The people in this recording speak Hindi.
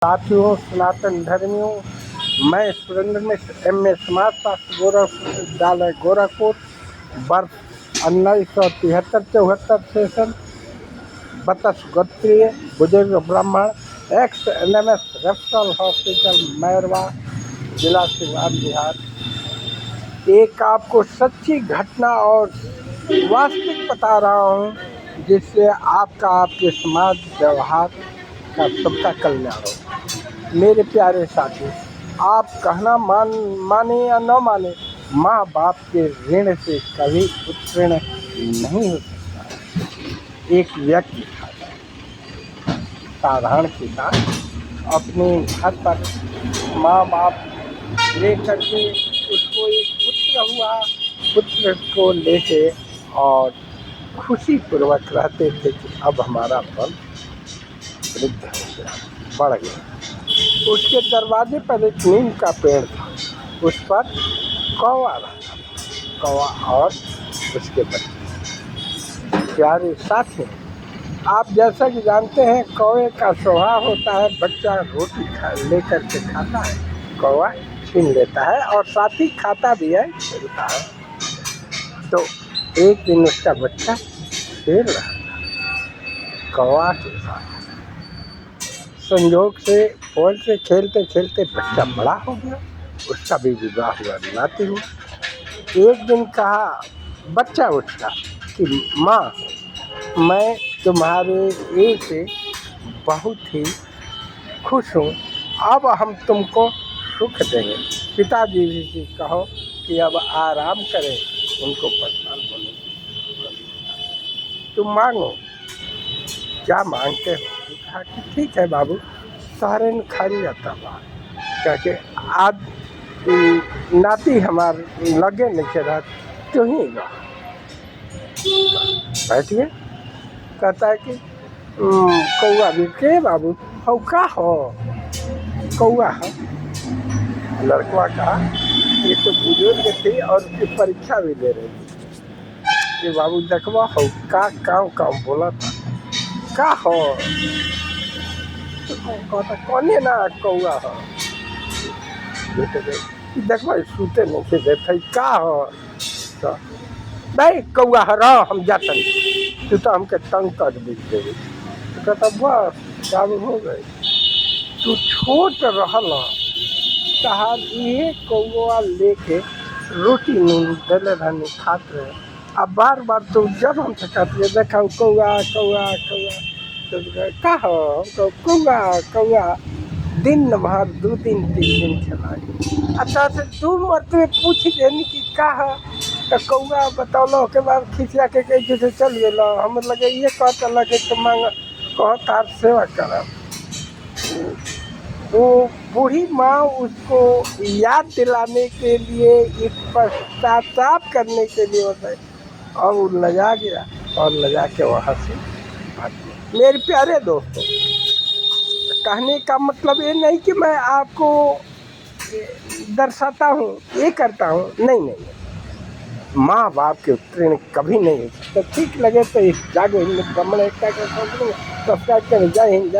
साथियों, सनातन धर्मियों, मैं सुरेंद्र मिश्र MA समाज शास्त्र गोरखपुर विश्वविद्यालय गोरखपुर वर्ष 1973-74 सेशन बतस गोत्रीय बुजुर्ग ब्राह्मण x NMS referral hospital Mairwa जिला सिवान बिहार। एक आपको सच्ची घटना और वास्तविक बता रहा हूँ जिससे आपके समाज व्यवहार का सबका कल्याण हो। मेरे प्यारे साथी, आप कहना माने या न माने, माँ बाप के ऋण से कभी उत्तीर्ण नहीं हो सकता। एक व्यक्ति साधारण किसान अपने घर पर माँ बाप लेकर के उसको एक पुत्र हुआ, पुत्र को लेके और खुशी पूर्वक रहते थे कि अब हमारा बल वृद्ध हो गया, बढ़ गया। उसके दरवाजे पर एक नीम का पेड़ था, उस पर कौवा रहता था, कौवा और उसके बच्चे। प्यारे साथी, आप जैसा कि जानते हैं कौवे का स्वभाव होता है बच्चा रोटी लेकर के खाता है, कौवा छीन लेता है और साथ ही खाता भी है, खेलता है। तो एक दिन उसका बच्चा खेल रहा था कौवा के साथ। संयोग से फोन से खेलते खेलते बच्चा बड़ा हो गया, उसका भी विवाह हुआ, नाती हुआ। एक दिन कहा बच्चा उसका कि माँ, मैं तुम्हारे ये से बहुत ही खुश हूँ, अब हम तुमको सुख देंगे। पिताजी भी कहो कि अब आराम करें, उनको परेशान होने तुम मांगो, क्या मांगते हो? कहा कि ठीक है बाबू, सारे ने खाली जाता बात क्योंकि आज नाती हमार लगे नहीं रहा, तो ही बैठ गए। कहता है कि कौआ भी के बाबू हो का हो, कौआ है। लड़का कहा ये तो बुजुर्ग थी और उसकी परीक्षा भी दे रही थी कि बाबू देखवा हो का काम बोला था का हो। कहता कौन ना कौआ हो, देखो सूते नहीं देते का हो, तो नहीं कौआ हो रहा हम जाते तू तो हमके तंग कर दी देवी। तो कहता बस बाबू हो गए, तू छोट रहल कहा ये कौआ लेके रोटी नहीं दिले रहनी खात रहे, अब बार बार तो जब हम कहते देखा कौआ कौआ कौआ, तो का हो कौआ कौआ, दिन भर 2 दिन 3 दिन खिलाई। अच्छा से 2 मरतबे पूछ देनी कि का है, तो कौआ बतौलो के बाद खिसिया के कही से चल गया। हम लगे ये कहता लगे तो मांग कह तार सेवा कर। वो बूढ़ी माँ उसको याद दिलाने के लिए, इस पश्चाताप करने के लिए होता है, और वो लजा गया और लजा के वहाँ से भाग गया। मेरे प्यारे दोस्तों, कहने का मतलब ये नहीं कि मैं आपको दर्शाता हूँ, ये करता हूँ, नहीं, माँ बाप के उत्तीर्ण कभी नहीं हो सकता। ठीक लगे तो इस जागो हिंद ब्राह्मण एकता का सब्सक्राइब करें। जय हिंद।